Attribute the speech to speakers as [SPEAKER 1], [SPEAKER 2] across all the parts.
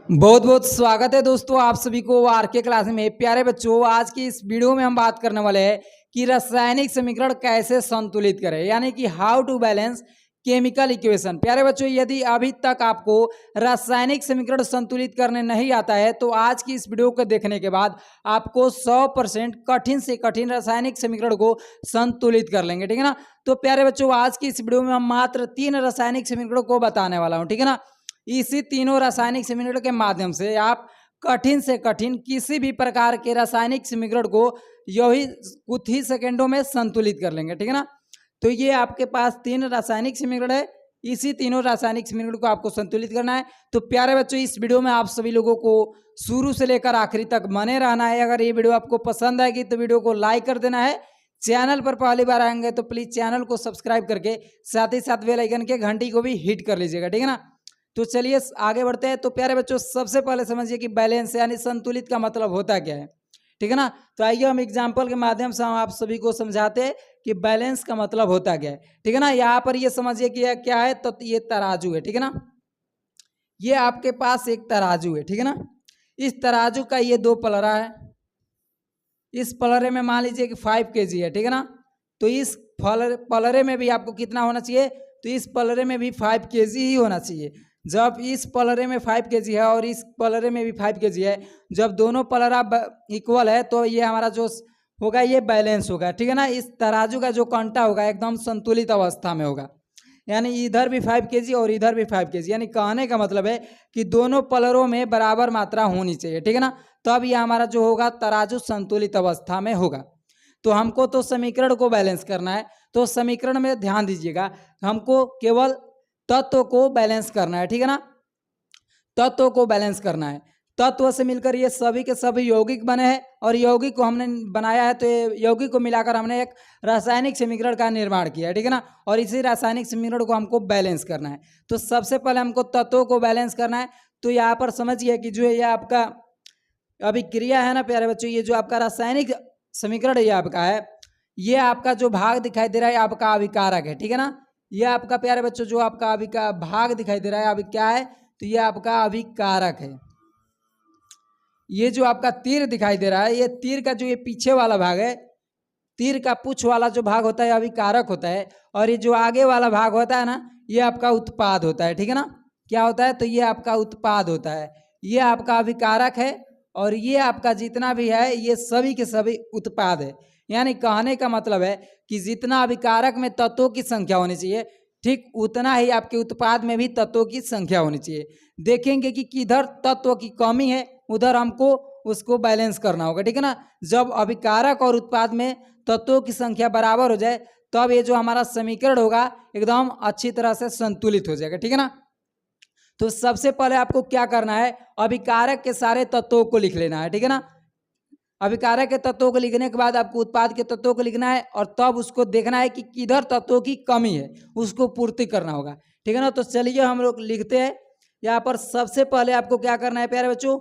[SPEAKER 1] बहुत बहुत स्वागत है दोस्तों आप सभी को आर के क्लास में। प्यारे बच्चों, आज की इस वीडियो में हम बात करने वाले हैं कि रासायनिक समीकरण कैसे संतुलित करें, यानी कि how to balance chemical equation. प्यारे बच्चों, यदि अभी तक आपको रासायनिक समीकरण संतुलित करने नहीं आता है तो आज की इस वीडियो को देखने के बाद आपको 100% कठिन से कठिन रासायनिक समीकरण को संतुलित कर लेंगे, ठीक है ना। तो प्यारे बच्चों, आज की इस वीडियो में हम मात्र 3 रासायनिक समीकरणों को बताने वाला हूँ, ठीक है ना। इसी तीनों रासायनिक समीकरण के माध्यम से आप कठिन से कठिन किसी भी प्रकार के रासायनिक समीकरण को यही कुछ ही सेकेंडों में संतुलित कर लेंगे, ठीक है ना। तो ये आपके पास 3 रासायनिक समीकरण है, इसी तीनों रासायनिक समीकरण को आपको संतुलित करना है। तो प्यारे बच्चों, इस वीडियो में आप सभी लोगों को शुरू से लेकर आखिरी तक बने रहना है। अगर ये वीडियो आपको पसंद आएगी तो वीडियो को लाइक कर देना है। चैनल पर पहली बार आएंगे तो प्लीज चैनल को सब्सक्राइब करके साथ ही साथ बेल आइकन के घंटी को भी हिट कर लीजिएगा, ठीक है ना। तो चलिए आगे बढ़ते हैं। तो प्यारे बच्चों, सबसे पहले समझिए कि बैलेंस यानी संतुलित का मतलब होता क्या है, ठीक है ना। तो आइए हम एग्जाम्पल के माध्यम से हम आप सभी को समझाते हैं कि बैलेंस का मतलब होता क्या है, ठीक है ना। यहाँ पर ये समझिए कि यह क्या है, तो ये तराजू है, ठीक है ना। ये आपके पास एक तराजू है, ठीक है ना। इस तराजू का ये 2 पलरा है। इस पलरे में मान लीजिए कि 5 kg है, ठीक है ना। तो इस पलरे में भी आपको कितना होना चाहिए, तो इस पलरे में भी 5 kg ही होना चाहिए। जब इस पलरे में 5 kg है और इस पलरे में भी 5 kg है, जब दोनों पलरा इक्वल है तो ये हमारा जो होगा ये बैलेंस होगा, ठीक है ना। इस तराजू का जो कांटा होगा एकदम संतुलित अवस्था में होगा, यानी इधर भी 5 kg और इधर भी 5 kg, यानी कहने का मतलब है कि दोनों पलरों में बराबर मात्रा होनी चाहिए, ठीक है ना। तब यह हमारा जो होगा तराजू संतुलित अवस्था में होगा। तो हमको तो समीकरण को बैलेंस करना है, तो समीकरण में ध्यान दीजिएगा, हमको केवल तत्व को बैलेंस करना है, ठीक है ना। तत्व को बैलेंस करना है। तत्व से मिलकर ये सभी के सभी यौगिक बने हैं और यौगिक को हमने बनाया है, तो ये यौगिक को मिलाकर हमने एक रासायनिक समीकरण का निर्माण किया है, ठीक है ना। और इसी रासायनिक समीकरण को हमको बैलेंस करना है। तो सबसे पहले हमको तत्वों को बैलेंस करना है। तो यहाँ पर समझिए कि जो ये आपका अभिक्रिया है ना प्यारे बच्चों, ये जो आपका रासायनिक समीकरण ये आपका है, ये आपका जो भाग दिखाई दे रहा है आपका अभिकारक है, ठीक है ना। ये आपका प्यारे बच्चों जो आपका भाग दिखाई दे रहा है अभी क्या है, तो ये आपका अभिकारक है। ये जो आपका तीर दिखाई दे रहा है, ये तीर का जो ये पीछे वाला भाग है, तीर का पुछ वाला जो भाग होता है अभिकारक होता है, और ये जो आगे वाला भाग होता है ना, ये आपका उत्पाद होता है, ठीक है ना। क्या होता है, तो ये आपका उत्पाद होता है। ये आपका अभिकारक है और ये आपका जितना भी है ये सभी के सभी उत्पाद है। यानी कहने का मतलब है कि जितना अभिकारक में तत्वों की संख्या होनी चाहिए, ठीक उतना ही आपके उत्पाद में भी तत्वों की संख्या होनी चाहिए। देखेंगे कि किधर तत्व की कमी है उधर हमको उसको बैलेंस करना होगा, ठीक है ना। जब अभिकारक और उत्पाद में तत्वों की संख्या बराबर हो जाए तब ये जो हमारा समीकरण होगा एकदम अच्छी तरह से संतुलित हो जाएगा, ठीक है ना। तो सबसे पहले आपको क्या करना है, अभिकारक के सारे तत्वों को लिख लेना है, ठीक है ना। अभिकारक के तत्वों को लिखने के बाद आपको उत्पाद के तत्वों को लिखना है और तब उसको देखना है कि किधर तत्वों की कमी है, उसको पूर्ति करना होगा, ठीक है ना। तो चलिए हम लोग लिखते हैं। यहाँ पर सबसे पहले आपको क्या करना है प्यारे बच्चों,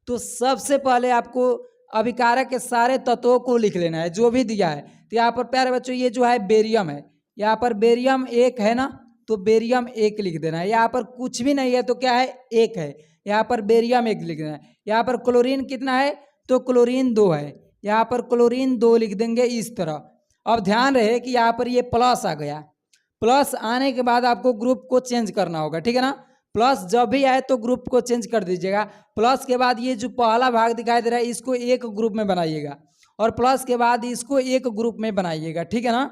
[SPEAKER 1] तो सबसे पहले आपको अभिकारक के सारे तत्वों को लिख लेना है जो भी दिया है। तो यहाँ पर प्यारे बच्चों ये जो है बेरियम है, यहाँ पर बेरियम 1 है ना, तो बेरियम 1 लिख देना है। यहाँ पर कुछ भी नहीं है तो क्या है, 1 है, यहाँ पर बेरियम 1 लिख देना है। यहाँ पर क्लोरीन कितना है, तो क्लोरीन 2 है, यहाँ पर क्लोरीन 2 लिख देंगे इस तरह। अब ध्यान रहे कि यहाँ पर ये प्लस आ गया, प्लस आने के बाद आपको ग्रुप को चेंज करना होगा, ठीक है ना। प्लस जब भी आए तो ग्रुप को चेंज कर दीजिएगा। प्लस के बाद ये जो पहला भाग दिखाई दे रहा है इसको एक ग्रुप में बनाइएगा और प्लस के बाद इसको एक ग्रुप में बनाइएगा, ठीक है ना।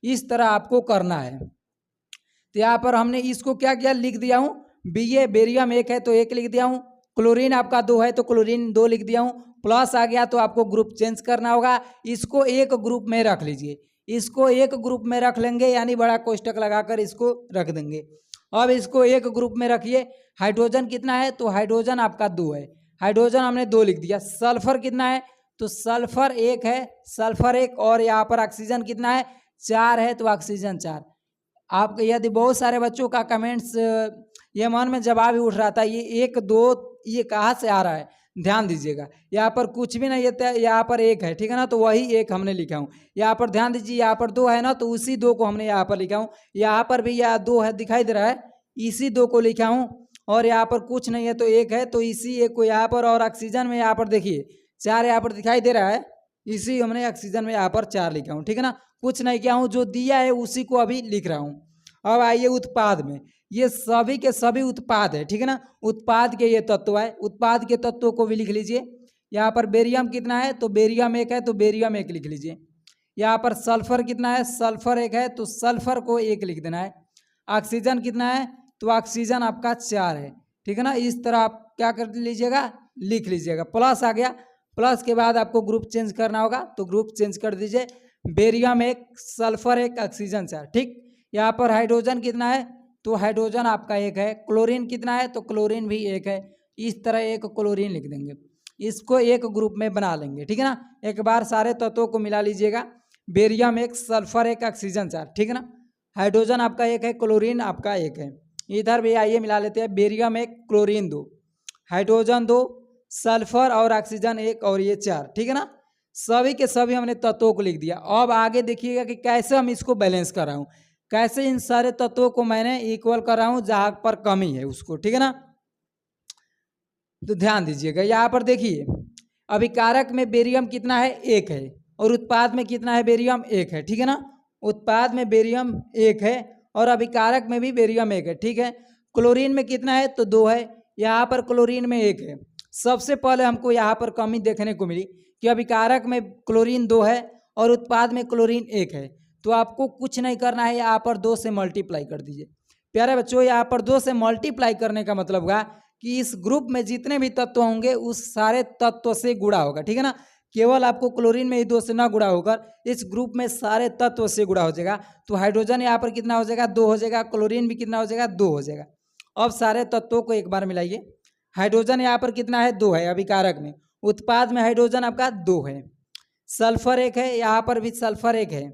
[SPEAKER 1] इस तरह आपको करना है। तो यहाँ पर हमने इसको क्या किया, लिख दिया हूँ बी बेरियम 1 है तो 1 लिख दिया हूँ, क्लोरीन आपका 2 है तो क्लोरीन 2 लिख दिया हूँ। प्लस आ गया तो आपको ग्रुप चेंज करना होगा, इसको एक ग्रुप में रख लीजिए। इसको एक ग्रुप में रख लेंगे यानी बड़ा कोष्टक लगाकर इसको रख देंगे। अब इसको एक ग्रुप में रखिए। हाइड्रोजन कितना है, तो हाइड्रोजन आपका 2 है, हाइड्रोजन हमने 2 लिख दिया। सल्फर कितना है, तो सल्फर 1 है, सल्फर 1। और यहाँ पर ऑक्सीजन कितना है, 4 है, तो ऑक्सीजन 4। आप यदि बहुत सारे बच्चों का कमेंट्स ये मन में जवाब ही उठ रहा था ये 1 2 ये कहाँ से आ रहा है, ध्यान दीजिएगा। यहाँ पर कुछ भी नहीं है, यहाँ पर 1 है, ठीक है ना, तो वही 1 हमने लिखा हूँ। यहाँ पर ध्यान दीजिए, यहाँ पर 2 है ना, तो उसी 2 को हमने यहाँ पर लिखा हूँ। यहाँ पर भी यह 2 है दिखाई दे रहा है, इसी 2 को लिखा हूँ। और यहाँ पर कुछ नहीं है तो एक है, तो इसी एक को यहाँ पर, और ऑक्सीजन में यहाँ पर देखिए 4 यहाँ पर दिखाई दे रहा है, इसी हमने ऑक्सीजन में यहाँ पर 4 लिखा हूँ, ठीक है ना। कुछ नहीं किया हूँ, जो दिया है उसी को अभी लिख रहा हूँ। अब आइए उत्पाद में, ये सभी के सभी उत्पाद है, ठीक है ना। उत्पाद के ये तत्व है, उत्पाद के तत्वों को भी लिख लीजिए। यहाँ पर बेरियम कितना है, तो बेरियम 1 है, तो बेरियम 1 लिख लीजिए। यहाँ पर सल्फर कितना है, सल्फर 1 है, तो सल्फर को 1 लिख देना है। ऑक्सीजन कितना है, तो ऑक्सीजन आपका 4 है, ठीक है ना। इस तरह आप क्या कर लीजिएगा, लिख लीजिएगा। प्लस आ गया, प्लस के बाद आपको ग्रुप चेंज करना होगा, तो ग्रुप चेंज कर दीजिए। बेरियम 1, सल्फर 1, ऑक्सीजन 4, ठीक। यहाँ पर हाइड्रोजन कितना है, तो हाइड्रोजन आपका 1 है। क्लोरीन कितना है, तो क्लोरीन भी 1 है। इस तरह एक क्लोरीन लिख देंगे, इसको एक ग्रुप में बना लेंगे, ठीक है ना। एक बार सारे तत्वों को मिला लीजिएगा। बेरियम 1, सल्फर 1, ऑक्सीजन 4, ठीक है ना। हाइड्रोजन आपका 1 है, क्लोरीन आपका 1 है। इधर भी आइए मिला लेते हैं। बेरियम 1, क्लोरीन 2, हाइड्रोजन 2, सल्फर और ऑक्सीजन 1 और ये 4, ठीक है ना। सभी के सभी हमने तत्वों को लिख दिया। अब आगे देखिएगा कि कैसे हम इसको बैलेंस कर रहा हूँ, कैसे इन सारे तत्वों को मैंने इक्वल कर रहा हूँ जहाँ पर कमी है उसको, ठीक है ना। तो ध्यान दीजिएगा, यहाँ पर देखिए अभिकारक में बेरियम कितना है, 1 है, और उत्पाद में कितना है, बेरियम 1 है, ठीक है ना। उत्पाद में बेरियम 1 है और अभिकारक में भी बेरियम 1 है, ठीक है। क्लोरीन में कितना है, तो 2 है। यहाँ पर क्लोरीन में 1 है। सबसे पहले हमको यहाँ पर कमी देखने को मिली कि अभिकारक में क्लोरीन 2 है और उत्पाद में क्लोरीन 1 है। तो आपको कुछ नहीं करना है, यहाँ पर 2 से मल्टीप्लाई कर दीजिए। प्यारे बच्चों, यहाँ पर 2 से मल्टीप्लाई करने का मतलब होगा कि इस ग्रुप में जितने भी तत्व होंगे उस सारे तत्व से गुणा होगा, ठीक है ना। केवल आपको क्लोरीन में ही 2 से ना गुणा होकर इस ग्रुप में सारे तत्व से गुणा हो जाएगा। तो हाइड्रोजन यहाँ पर कितना हो जाएगा, 2 हो जाएगा। क्लोरीन भी कितना हो जाएगा, 2 हो जाएगा। अब सारे तत्वों को एक बार मिलाइए। हाइड्रोजन यहाँ पर कितना है, 2 है अभिकारक में। उत्पाद में हाइड्रोजन आपका 2 है। सल्फर 1 है, यहाँ पर भी सल्फर 1 है।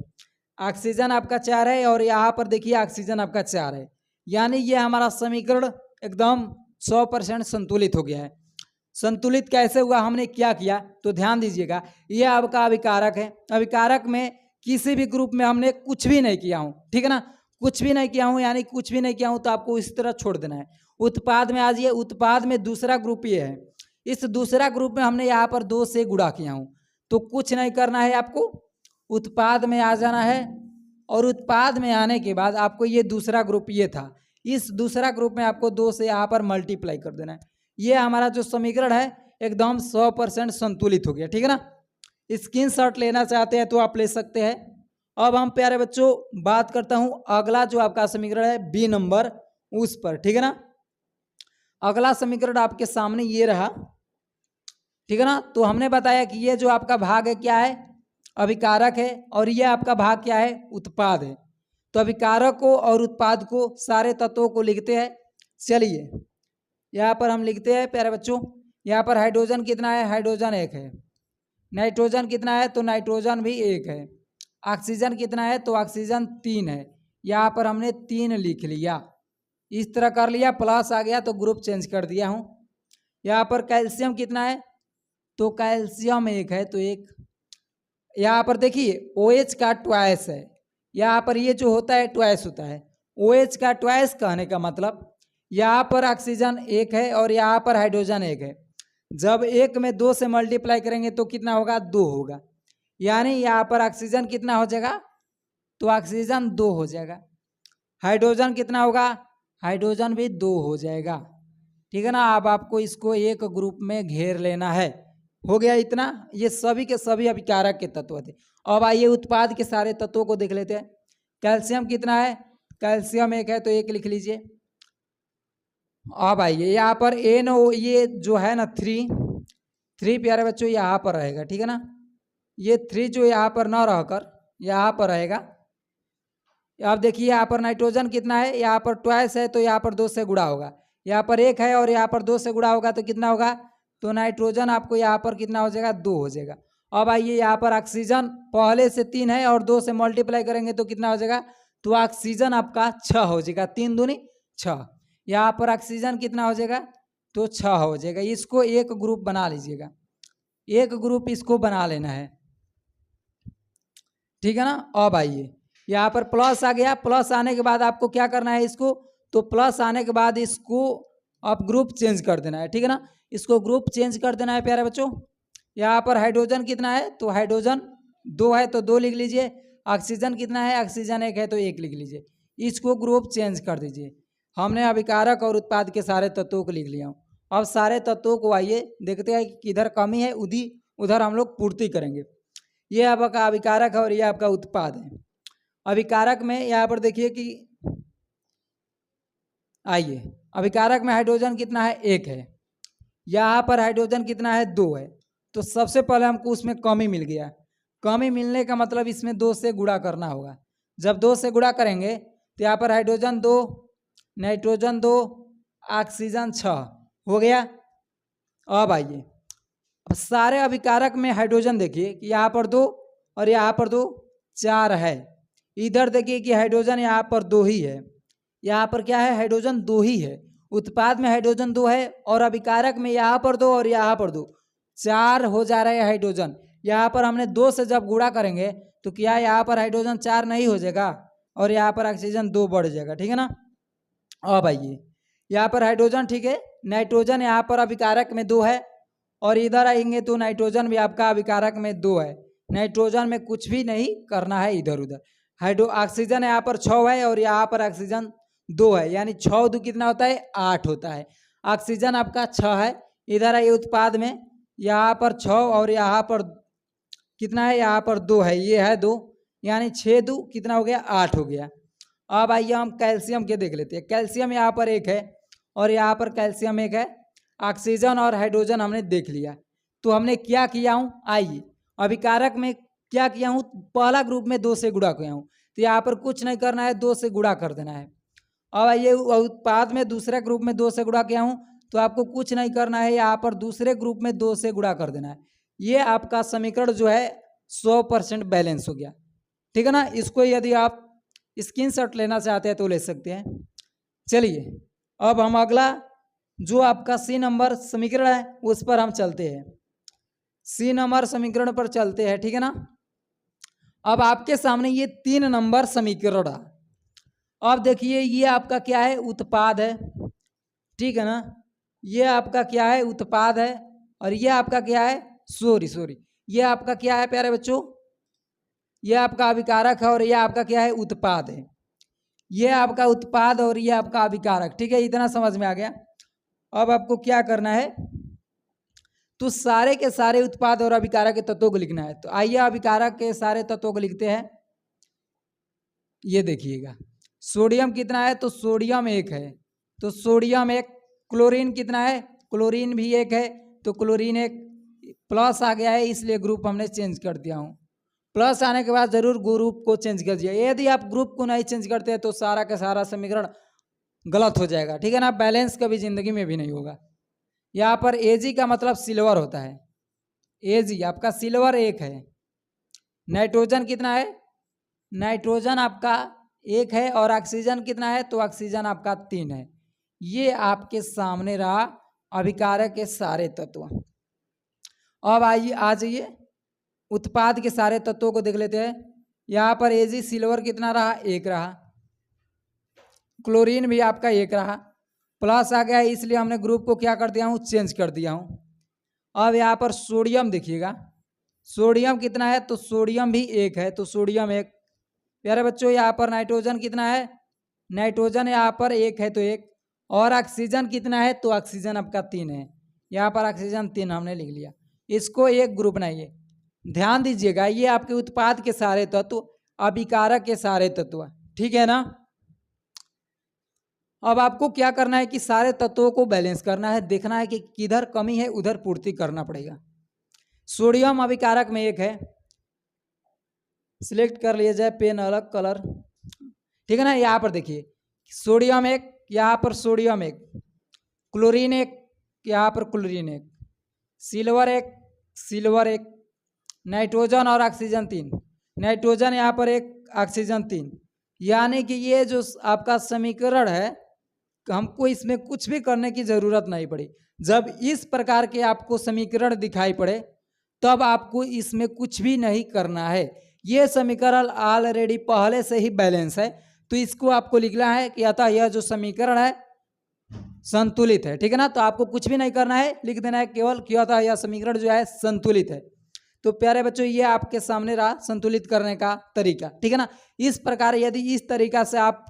[SPEAKER 1] ऑक्सीजन आपका 4 है और यहाँ पर देखिए ऑक्सीजन आपका 4 है। यानी ये हमारा समीकरण एकदम 100% संतुलित हो गया है। संतुलित कैसे हुआ, हमने क्या किया, तो ध्यान दीजिएगा। ये आपका अभिकारक है। अभिकारक में किसी भी ग्रुप में हमने कुछ भी नहीं किया हूँ, ठीक है ना। कुछ भी नहीं किया हूँ, यानी कुछ भी नहीं किया हूँ, तो आपको इस तरह छोड़ देना है। उत्पाद में आ जाइए। उत्पाद में दूसरा ग्रुप ये है। इस दूसरा ग्रुप में हमने यहाँ पर 2 से गुणा किया हूँ, तो कुछ नहीं करना है, आपको उत्पाद में आ जाना है। और उत्पाद में आने के बाद आपको ये दूसरा ग्रुप ये था, इस दूसरा ग्रुप में आपको 2 से यहाँ पर मल्टीप्लाई कर देना है। ये हमारा जो समीकरण है एकदम 100% संतुलित हो गया, ठीक है ना। स्क्रीनशॉट लेना चाहते हैं तो आप ले सकते हैं। अब हम प्यारे बच्चों बात करता हूँ अगला जो आपका समीकरण है बी नंबर उस पर, ठीक है ना। अगला समीकरण आपके सामने ये रहा, ठीक है ना। तो हमने बताया कि ये जो आपका भाग है क्या है, अभिकारक है, और ये आपका भाग क्या है, उत्पाद है। तो अभिकारक को और उत्पाद को सारे तत्वों को लिखते हैं। चलिए यहाँ पर हम लिखते हैं प्यारे बच्चों। यहाँ पर हाइड्रोजन कितना है, हाइड्रोजन 1 है। नाइट्रोजन कितना है, तो नाइट्रोजन भी 1 है। ऑक्सीजन कितना है, तो ऑक्सीजन 3 है। यहाँ पर हमने 3 लिख लिया, इस तरह कर लिया। प्लस आ गया तो ग्रुप चेंज कर दिया हूँ। यहाँ पर कैल्शियम कितना है, तो कैल्शियम 1 है, तो 1। यहाँ पर देखिए OH का ट्वाइस है। यहाँ पर ये जो होता है ट्वाइस होता है। OH का ट्वाइस कहने का मतलब यहाँ पर ऑक्सीजन 1 है और यहाँ पर हाइड्रोजन 1 है। जब 1 में 2 से मल्टीप्लाई करेंगे तो कितना होगा, 2 होगा। यानी यहाँ पर ऑक्सीजन कितना हो जाएगा, तो ऑक्सीजन 2 हो जाएगा। हाइड्रोजन कितना होगा, हाइड्रोजन भी 2 हो जाएगा, ठीक है ना। अब आपको इसको एक ग्रुप में घेर लेना है। हो गया इतना। ये सभी के सभी अभिकारक के तत्व थे। अब आइए उत्पाद के सारे तत्वों को देख लेते हैं। कैल्शियम कितना है, कैल्शियम 1 है, तो 1 लिख लीजिए। अब आइए यहाँ पर NO ये जो है ना 3 प्यारे बच्चों यहाँ पर रहेगा, ठीक है ना। ये 3 जो यहाँ पर ना रहकर यहाँ पर रहेगा। अब देखिए यहाँ पर नाइट्रोजन कितना है, यहाँ पर ट्वाइस है, तो यहाँ पर 2 से गुणा होगा। यहाँ पर 1 है और यहाँ पर 2 से गुणा होगा तो कितना होगा, तो नाइट्रोजन आपको यहाँ पर कितना हो जाएगा, 2 हो जाएगा। अब आइए यहाँ पर ऑक्सीजन पहले से 3 है और 2 से मल्टीप्लाई करेंगे तो कितना हो जाएगा, तो ऑक्सीजन आपका 6 हो जाएगा। 3 दूनी 6। यहाँ पर ऑक्सीजन कितना हो जाएगा, तो 6 हो जाएगा। इसको एक ग्रुप बना लीजिएगा, एक ग्रुप इसको बना लेना है, ठीक है ना। अब आइए यहाँ पर प्लस आ गया। प्लस आने के बाद आपको क्या करना है इसको, तो प्लस आने के बाद इसको अब ग्रुप चेंज कर देना है, ठीक है ना। इसको ग्रुप चेंज कर देना है प्यारे बच्चों। यहाँ पर हाइड्रोजन कितना है, तो हाइड्रोजन 2 है तो 2 लिख लीजिए। ऑक्सीजन कितना है, ऑक्सीजन 1 है तो 1 लिख लीजिए। इसको ग्रुप चेंज कर दीजिए। हमने अभिकारक और उत्पाद के सारे तत्वों को लिख लिया हूँ। अब सारे तत्वों को आइए देखते हैं कि किधर कमी है, उधर हम लोग पूर्ति करेंगे। ये आपका अभिकारक है और ये आपका उत्पाद है। अभिकारक में यहाँ पर देखिए कि आइए, अभिकारक में हाइड्रोजन कितना है, 1 है। यहाँ पर हाइड्रोजन कितना है, 2 है। तो सबसे पहले हमको उसमें कमी मिल गया। कमी मिलने का मतलब इसमें 2 से गुणा करना होगा। जब 2 से गुणा करेंगे तो यहाँ पर हाइड्रोजन 2, नाइट्रोजन 2, ऑक्सीजन 6 हो गया। अब आइए, अब सारे अभिकारक में हाइड्रोजन देखिए कि यहाँ पर 2 और यहाँ पर 2, 4 है। इधर देखिए कि हाइड्रोजन यहाँ पर 2 ही है। यहाँ पर क्या है, हाइड्रोजन 2 ही है। उत्पाद में हाइड्रोजन 2 है और अभिकारक में यहाँ पर 2 और यहाँ पर 2, 4 हो जा रहे हैं हाइड्रोजन। यहाँ पर हमने 2 से जब गुणा करेंगे तो क्या यहाँ पर हाइड्रोजन 4 नहीं हो जाएगा और यहाँ पर ऑक्सीजन 2 बढ़ जाएगा, ठीक है ना। अब आइए, यहाँ पर हाइड्रोजन ठीक है, नाइट्रोजन यहाँ पर अभिकारक में 2 है और इधर आएंगे तो नाइट्रोजन भी आपका अभिकारक में 2 है। नाइट्रोजन में कुछ भी नहीं करना है इधर उधर। ऑक्सीजन यहाँ पर 6 है और यहाँ पर ऑक्सीजन 2 है, यानी 6 2 कितना होता है, 8 होता है। ऑक्सीजन आपका 6 है। इधर आइए उत्पाद में, यहाँ पर 6 और यहाँ पर कितना है, यहाँ पर 2 है, ये है 2, यानी 6 2 कितना हो गया, 8 हो गया। अब आइए हम कैल्शियम के देख लेते हैं। कैल्शियम यहाँ पर 1 है और यहाँ पर कैल्शियम 1 है। ऑक्सीजन और हाइड्रोजन हमने देख लिया। तो हमने क्या किया हूँ, आइए अभिकारक में क्या किया हूँ, पहला ग्रुप में 2 से गुणा किया हूँ। तो यहाँ पर कुछ नहीं करना है, 2 से गुणा कर देना है। अब आइए उत्पाद में दूसरे ग्रुप में 2 से गुणा किया हूँ तो आपको कुछ नहीं करना है, यहाँ पर दूसरे ग्रुप में 2 से गुणा कर देना है। ये आपका समीकरण जो है 100% बैलेंस हो गया, ठीक है ना। इसको यदि आप स्क्रीनशॉट लेना चाहते हैं तो ले सकते हैं। चलिए अब हम अगला जो आपका सी नंबर समीकरण है उस पर हम चलते हैं। सी नंबर समीकरण पर चलते हैं, ठीक है ना। अब आपके सामने ये 3 नंबर समीकरण है। अब देखिए ये आपका क्या है, उत्पाद है, ठीक है ना। ये आपका क्या है, उत्पाद है और ये आपका क्या है, सॉरी ये आपका क्या है प्यारे बच्चों, ये आपका अभिकारक है और ये आपका क्या है, उत्पाद है। ये आपका उत्पाद और ये आपका अभिकारक, ठीक है, इतना समझ में आ गया। अब आपको क्या करना है, तो सारे के सारे उत्पाद और अभिकारक के तत्वों को लिखना है। तो आइए अभिकारक के सारे तत्वों को लिखते हैं। ये देखिएगा सोडियम कितना है, तो सोडियम 1 है, तो सोडियम 1। क्लोरीन कितना है, क्लोरीन भी 1 है, तो क्लोरीन 1। प्लस आ गया है इसलिए ग्रुप हमने चेंज कर दिया हूँ। प्लस आने के बाद जरूर ग्रुप को चेंज कर दिया। यदि आप ग्रुप को नहीं चेंज करते हैं तो सारा का सारा समीकरण गलत हो जाएगा, ठीक है ना। बैलेंस कभी जिंदगी में भी नहीं होगा। यहाँ पर Ag का मतलब सिल्वर होता है। Ag आपका सिल्वर 1 है। नाइट्रोजन कितना है, नाइट्रोजन आपका 1 है और ऑक्सीजन कितना है, तो ऑक्सीजन आपका 3 है। ये आपके सामने रहा अभिकारक के सारे तत्व। अब आइए आ जाइए उत्पाद के सारे तत्वों को देख लेते हैं। यहाँ पर Ag सिल्वर कितना रहा, 1 रहा। क्लोरीन भी आपका 1 रहा। प्लस आ गया इसलिए हमने ग्रुप को क्या कर दिया हूँ, चेंज कर दिया हूँ। अब यहाँ पर सोडियम देखिएगा, सोडियम कितना है, तो सोडियम भी 1 है, तो सोडियम 1। प्यारे बच्चों यहाँ पर नाइट्रोजन कितना है, नाइट्रोजन यहाँ पर 1 है तो 1। और ऑक्सीजन कितना है, तो ऑक्सीजन आपका 3 है। यहाँ पर ऑक्सीजन 3 हमने लिख लिया। इसको एक ग्रुप बनाइए। ध्यान दीजिएगा ये आपके उत्पाद के सारे तत्व, अभिकारक के सारे तत्व, ठीक है ना। अब आपको क्या करना है कि सारे तत्वों को बैलेंस करना है, देखना है कि किधर कमी है उधर पूर्ति करना पड़ेगा। सोडियम अभिकारक में 1 है, सिलेक्ट कर लिया जाए पेन अलग कलर, ठीक है ना। यहाँ पर देखिए सोडियम 1, यहाँ पर सोडियम 1, क्लोरीन 1, यहाँ पर क्लोरीन 1, सिल्वर 1, सिल्वर 1, नाइट्रोजन और ऑक्सीजन 3, नाइट्रोजन यहाँ पर 1, ऑक्सीजन 3। यानी कि ये जो आपका समीकरण है हमको इसमें कुछ भी करने की ज़रूरत नहीं पड़ी। जब इस प्रकार के आपको समीकरण दिखाई पड़े तब आपको इसमें कुछ भी नहीं करना है। ये समीकरण ऑलरेडी पहले से ही बैलेंस है, तो इसको आपको लिखना है कि अतः यह जो समीकरण है संतुलित है, ठीक है ना। तो आपको कुछ भी नहीं करना है, लिख देना है केवल क्या था, यह समीकरण जो है संतुलित है। तो प्यारे बच्चों ये आपके सामने रहा संतुलित करने का तरीका, ठीक है ना। इस प्रकार यदि इस तरीका से आप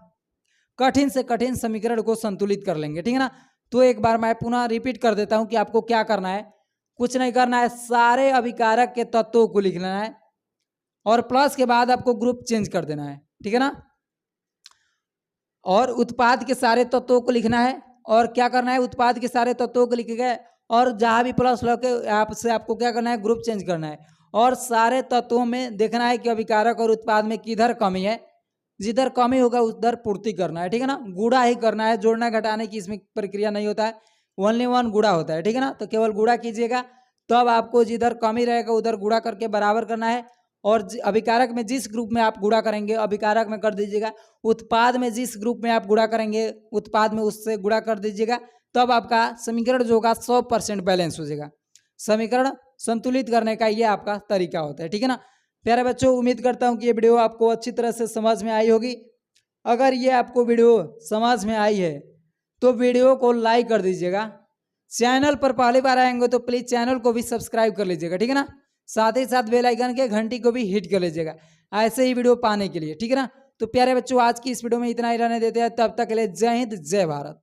[SPEAKER 1] कठिन से कठिन समीकरण को संतुलित कर लेंगे, ठीक है ना। तो एक बार मैं पुनः रिपीट कर देता हूं कि आपको क्या करना है। कुछ नहीं करना है, सारे अभिकारक के तत्वों को लिखना है और प्लस के बाद आपको ग्रुप चेंज कर देना है, ठीक है ना। और उत्पाद के सारे तत्वों को लिखना है और क्या करना है, उत्पाद के सारे तत्वों को लिख गए और जहां भी प्लस लगे आपसे आपको क्या करना है, ग्रुप चेंज करना है और सारे तत्वों में देखना है कि अभिकारक और उत्पाद में किधर कमी है, जिधर कमी होगा उधर पूर्ति करना है, ठीक है ना। गुणा ही करना है, जोड़ना घटाने की इसमें प्रक्रिया नहीं होता है, ओनली वन गुणा होता है, ठीक है ना। तो केवल गुणा कीजिएगा, तब आपको जिधर कमी रहेगा उधर गुणा करके बराबर करना है और अभिकारक में जिस ग्रुप में आप गुणा करेंगे अभिकारक में कर दीजिएगा, उत्पाद में जिस ग्रुप में आप गुणा करेंगे उत्पाद में उससे गुणा कर दीजिएगा, तब आपका समीकरण जो होगा 100% बैलेंस हो जाएगा। समीकरण संतुलित करने का ये आपका तरीका होता है, ठीक है ना। प्यारे बच्चों उम्मीद करता हूँ कि ये वीडियो आपको अच्छी तरह से समझ में आई होगी। अगर ये आपको वीडियो समझ में आई है तो वीडियो को लाइक कर दीजिएगा, चैनल पर पहली बार आएंगे तो प्लीज चैनल को भी सब्सक्राइब कर लीजिएगा, ठीक है ना। साथ ही साथ बेल आइकन के घंटी को भी हिट कर लीजिएगा ऐसे ही वीडियो पाने के लिए, ठीक है ना। तो प्यारे बच्चों आज की इस वीडियो में इतना ही रहने देते हैं, तब तक के लिए जय हिंद जय भारत।